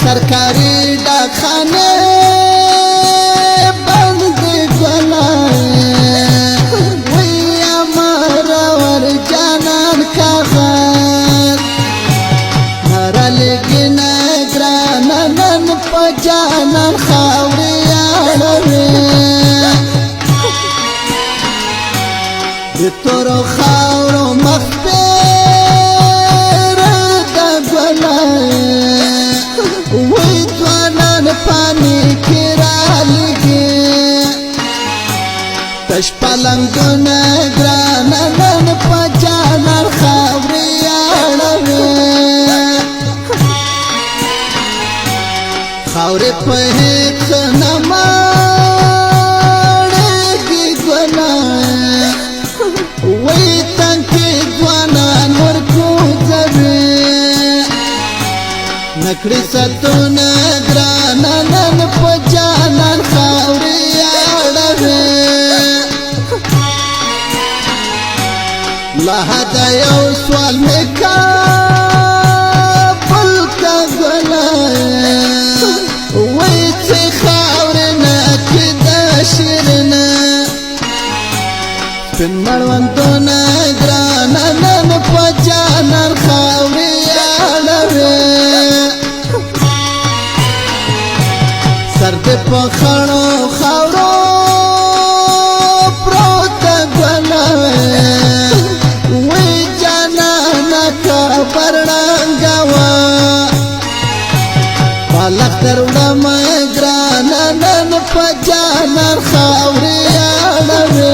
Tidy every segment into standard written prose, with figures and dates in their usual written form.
سرکاری ډاکخانه بند ګلا وی امر ور جانان کاغذ نرا لګین ګران نن په جانان خاوري اړوي د تورو خاورو مخبر د ګلا وی توانان پانی کی را لگی تش پلنگون گرانان پا جانان خاوری آڑوی خاوری پا حیق نماڑی گنا وی تنکی گوانان ورکو زوی نکڑی ستون گرانان پا جانان خاوری آڑوی لحظه یو سوال میکا پلکا گلا وی چی خاورنا کی دا شیرنا سپن مروندون گرانان پا جانان خاوری آڑوی سر دې په خړو خاورو پروت ګلا وی جانانا کا پرړنګوا پالک دروړم ګرانان په جانان خاوري اړوي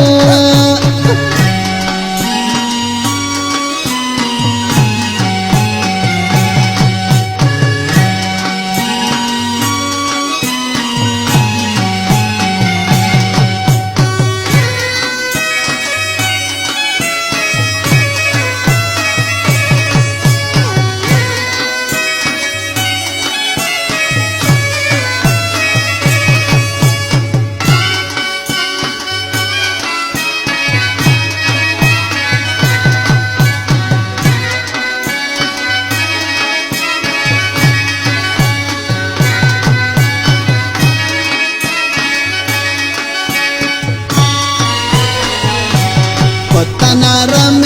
نرم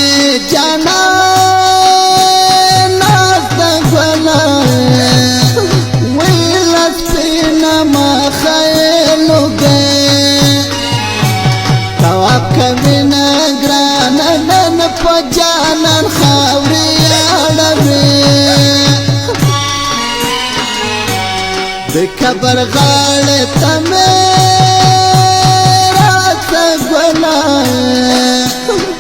جانا ناز دگولا ویلت پینا ما خیلو گے تواب کبین گرانان پا جانان خاوری آڑوی بکبر غالتا میرا سگولا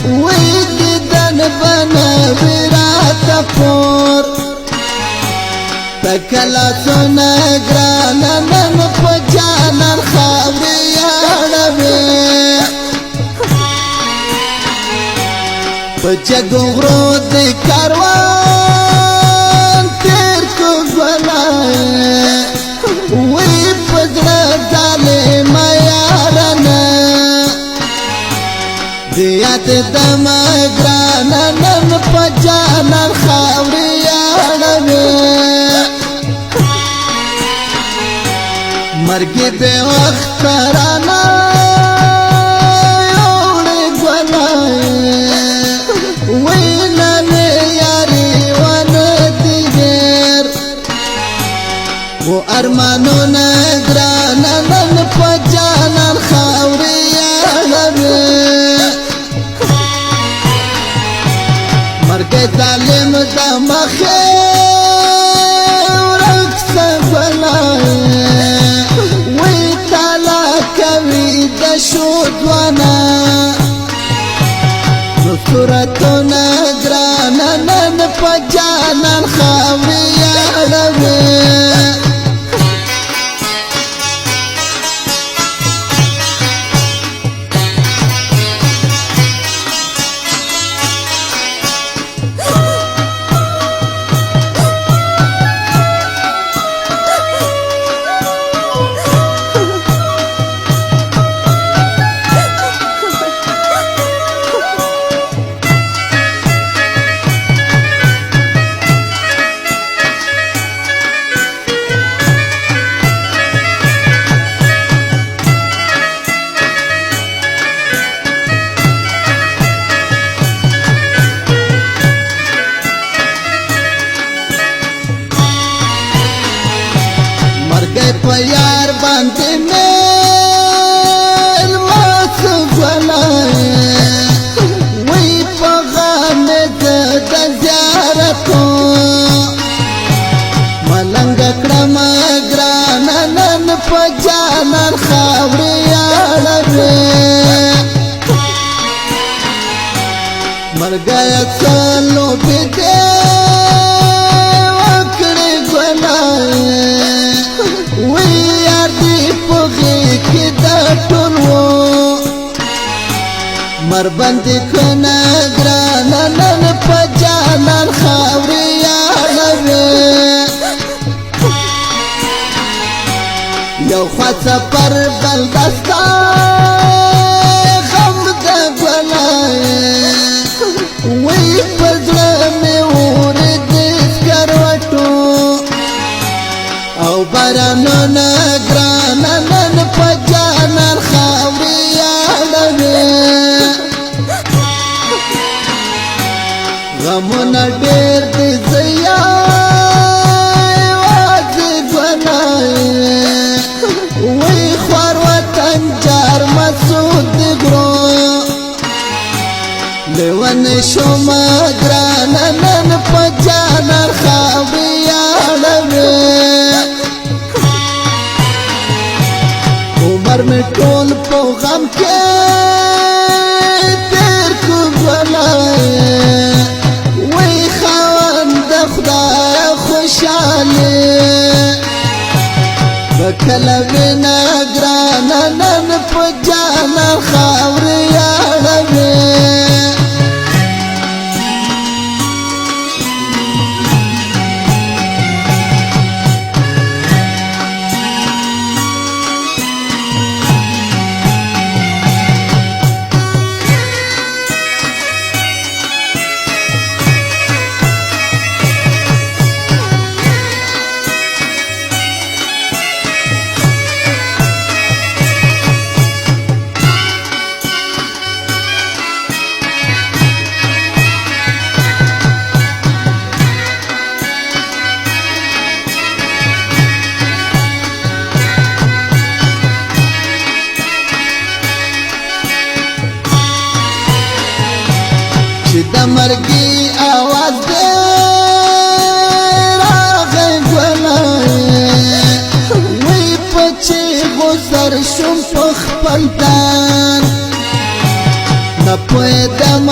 وی دیدن بنا ویراتا پور تکلا سونا گرانان پا جانان خاوری آڑوی پا جگو غرو دی کاروان تیر کو گولا وی پزر ظالم یارنا دیات دم گرانان پا جانان خاوری آڑوی مرگی بے وقت رانا یوڑی گولا وینان یاری وان دیگر و ارمانون گرانان پا جانان خاوری آڑوی مرگ ظالم دا مخیورک سگولا وی تالا کوي د شودوانا نصرتنا گرانان پا جانان خاوری آڑوی په یار باندې میل مات ګلای وی په غم د زیارتو ملنګ کړم ګران نن په جانان خاورې یاړې مرګیا څلو بده وکړې ګلای وی یار دې په کې د ټول وو مر باندې کنه ګران نن په جانان خاورې یاړې یو خواڅه پر بل دستا غم د ګلای وی پزړه مې ورې د سکروټو او بارانونه ګران نن په جانان خاورې یاړې غمونه ډېر دي زیا لیوان شما ګران نن په جانان خاورې یاړې عمر مې ټول په غم کې تېر کړ ګلای وی خاوند خدای خوشاله کله وینا ګران نن په جانان خاورې یاړې د مرګي आवाज دې راغی ګلای وی پچې غسر شم په خپل دان نه پوهېدم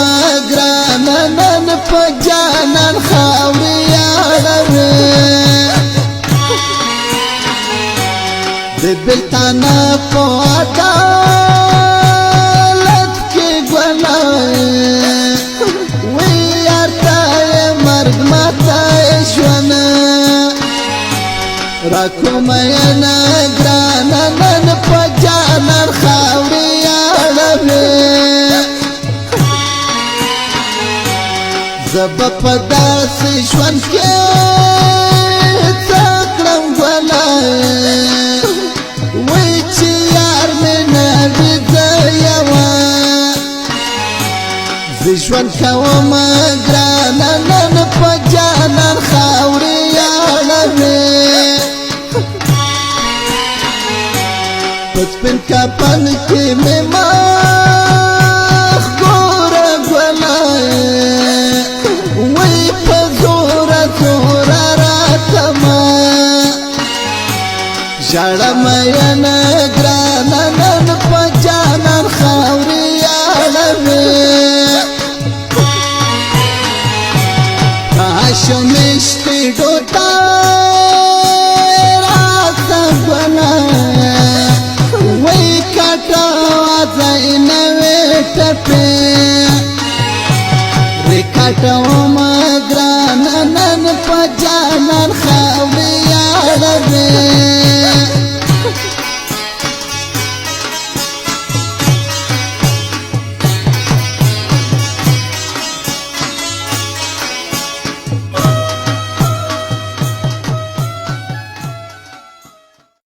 ګران نن په جانان خاورې یاړې د بېلتانه په عدالت کې ګلای راکوم ینا ګران نن په جانان خاورې یاړې زب په داسې ژوند کې څه کړم ګلای وی چې یار مې نه وي زه یوه زه ژوند کوم ګران نن په جانان خاورې یاړې پسپن کپن کې مې مخ ګوره ګلای وی په زوره زوره راتمه ژړم ینه ګران نن په جانان خاورې یاړې کاشو مشتې ډوډۍ راته ګلای وی کټه وځینوي ټپې ریکټو ما ګران نن په جانان خاورې